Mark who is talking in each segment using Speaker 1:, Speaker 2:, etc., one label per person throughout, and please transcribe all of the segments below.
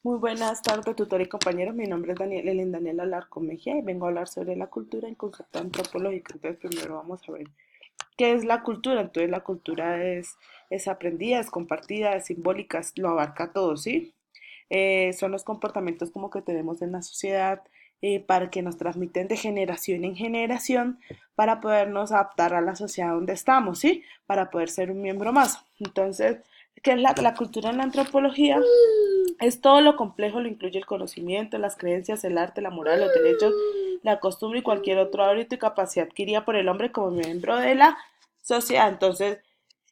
Speaker 1: Muy buenas tardes, tutor y compañeros. Mi nombre es Daniela Alarcón Mejía y vengo a hablar sobre la cultura en concepto antropológico. Entonces, primero vamos a ver qué es la cultura. Entonces, la cultura es aprendida, es compartida, es simbólica, lo abarca todo, ¿sí? Son los comportamientos como que tenemos en la sociedad para que nos transmiten de generación en generación para podernos adaptar a la sociedad donde estamos, ¿sí? Para poder ser un miembro más. Entonces, ¿qué es la cultura en la antropología? Es todo lo complejo, lo incluye el conocimiento, las creencias, el arte, la moral, los derechos, la costumbre y cualquier otro hábito y capacidad adquirida por el hombre como miembro de la sociedad. Entonces,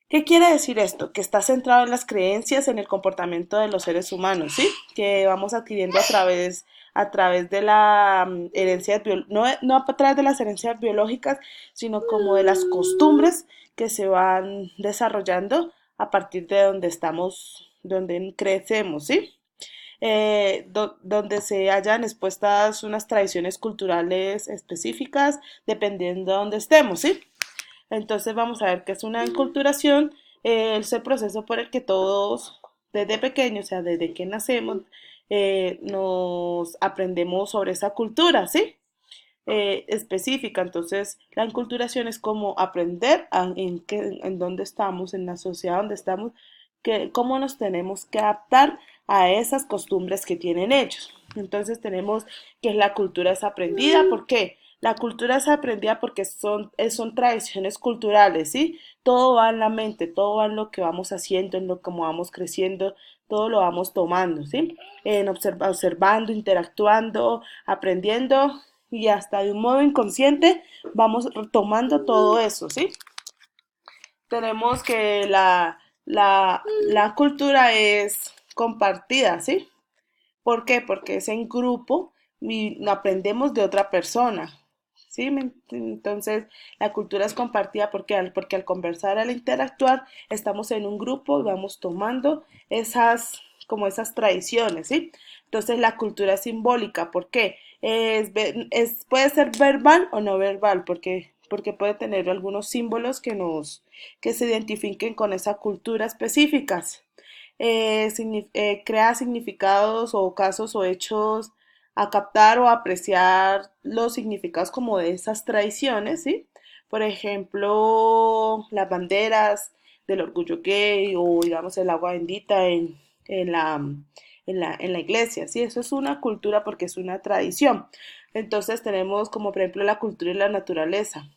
Speaker 1: ¿qué quiere decir esto? Que está centrado en las creencias, en el comportamiento de los seres humanos, ¿sí? Que vamos adquiriendo a través de la herencia, no a través de las herencias biológicas, sino como de las costumbres que se van desarrollando a partir de donde estamos, donde crecemos, ¿sí? Donde se hayan expuestas unas tradiciones culturales específicas dependiendo de donde estemos, ¿sí? Entonces vamos a ver qué es una enculturación, es el proceso por el que todos desde pequeños, o sea, desde que nacemos, nos aprendemos sobre esa cultura, ¿sí? Específica. Entonces, la enculturación es como aprender en dónde estamos, en la sociedad donde estamos, cómo nos tenemos que adaptar a esas costumbres que tienen ellos. Entonces, tenemos que la cultura es aprendida. ¿Por qué? La cultura es aprendida porque son tradiciones culturales, ¿sí? Todo va en la mente, todo va en lo que vamos haciendo, en lo como vamos creciendo, todo lo vamos tomando, ¿sí? Observando, interactuando, aprendiendo y hasta de un modo inconsciente vamos tomando todo eso, ¿sí? Tenemos que la cultura es compartida, ¿sí? ¿Por qué? Porque es en grupo y aprendemos de otra persona. ¿Sí? Entonces, la cultura es compartida porque al conversar, al interactuar, estamos en un grupo y vamos tomando como esas tradiciones, ¿sí? Entonces, la cultura es simbólica. ¿Por qué? Puede ser verbal o no verbal, porque puede tener algunos símbolos que se identifiquen con esa cultura específicas. Crea significados o casos o hechos a captar o apreciar los significados como de esas tradiciones, ¿sí? Por ejemplo, las banderas del orgullo gay o digamos el agua bendita en la, en la iglesia, ¿sí? Eso es una cultura porque es una tradición. Entonces tenemos como por ejemplo la cultura y la naturaleza.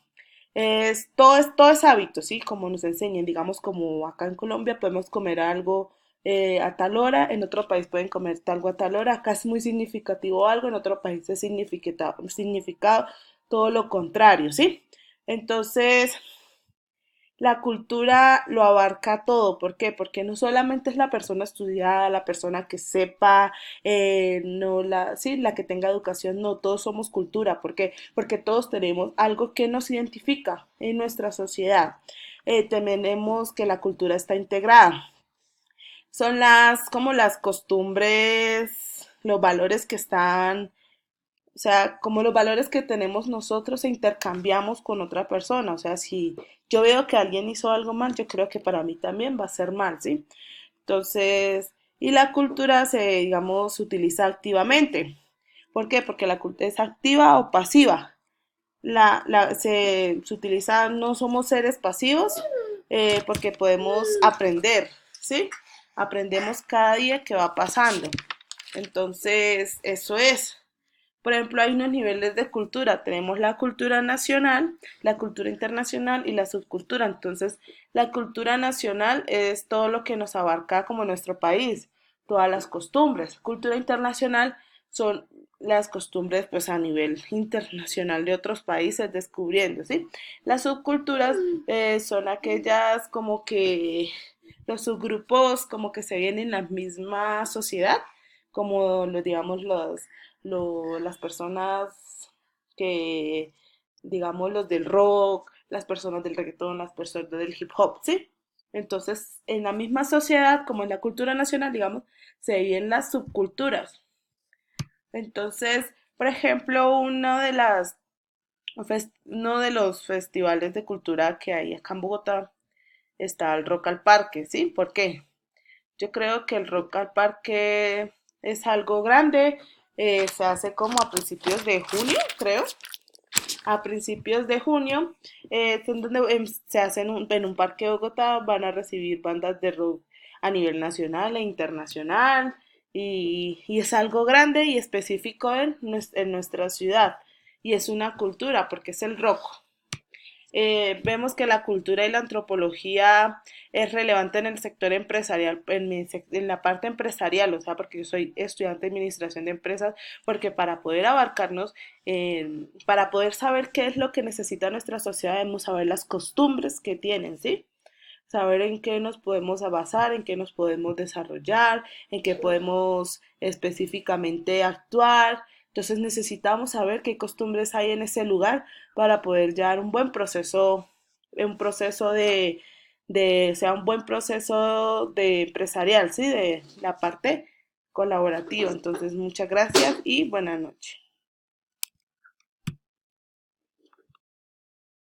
Speaker 1: Todo es hábito, ¿sí? Como nos enseñan, digamos, como acá en Colombia podemos comer algo a tal hora, en otro país pueden comer algo a tal hora, acá es muy significativo algo, en otro país es significado todo lo contrario, ¿sí? Entonces, la cultura lo abarca todo. ¿Por qué? Porque no solamente es la persona estudiada, la persona que sepa, no sí, la que tenga educación, no, todos somos cultura. ¿Por qué? Porque todos tenemos algo que nos identifica en nuestra sociedad. Tenemos que la cultura está integrada. Son como las costumbres, los valores que están, o sea, como los valores que tenemos nosotros e intercambiamos con otra persona. O sea, si yo veo que alguien hizo algo mal, yo creo que para mí también va a ser mal, ¿sí? Entonces, y la cultura digamos, se utiliza activamente. ¿Por qué? Porque la cultura es activa o pasiva. Se utiliza, no somos seres pasivos, porque podemos aprender, ¿sí? Aprendemos cada día que va pasando. Entonces, eso es. Por ejemplo, hay unos niveles de cultura. Tenemos la cultura nacional, la cultura internacional y la subcultura. Entonces, la cultura nacional es todo lo que nos abarca como nuestro país, todas las costumbres. Cultura internacional son las costumbres pues a nivel internacional de otros países descubriendo, ¿sí? Las subculturas son aquellas como que los subgrupos como que se vienen en la misma sociedad, como los, digamos, las personas que, digamos, los del rock, las personas del reggaetón, las personas del hip hop, ¿sí? Entonces, en la misma sociedad, como en la cultura nacional, digamos, se viven las subculturas. Entonces, por ejemplo, uno de los festivales de cultura que hay acá en Bogotá está el Rock al Parque, ¿sí? ¿Por qué? Yo creo que el Rock al Parque es algo grande, se hace como a principios de junio, creo, a principios de junio, es en donde se hace en un parque de Bogotá, van a recibir bandas de rock a nivel nacional e internacional y es algo grande y específico en nuestra ciudad y es una cultura porque es el rock. Vemos que la cultura y la antropología es relevante en el sector empresarial, en la parte empresarial, o sea, porque yo soy estudiante de administración de empresas, porque para poder abarcarnos, para poder saber qué es lo que necesita nuestra sociedad, debemos saber las costumbres que tienen, ¿sí? Saber en qué nos podemos basar, en qué nos podemos desarrollar, en qué podemos específicamente actuar. Entonces necesitamos saber qué costumbres hay en ese lugar para poder llevar un proceso sea un buen proceso de empresarial, ¿sí? De la parte colaborativa. Entonces, muchas gracias y buenas noches.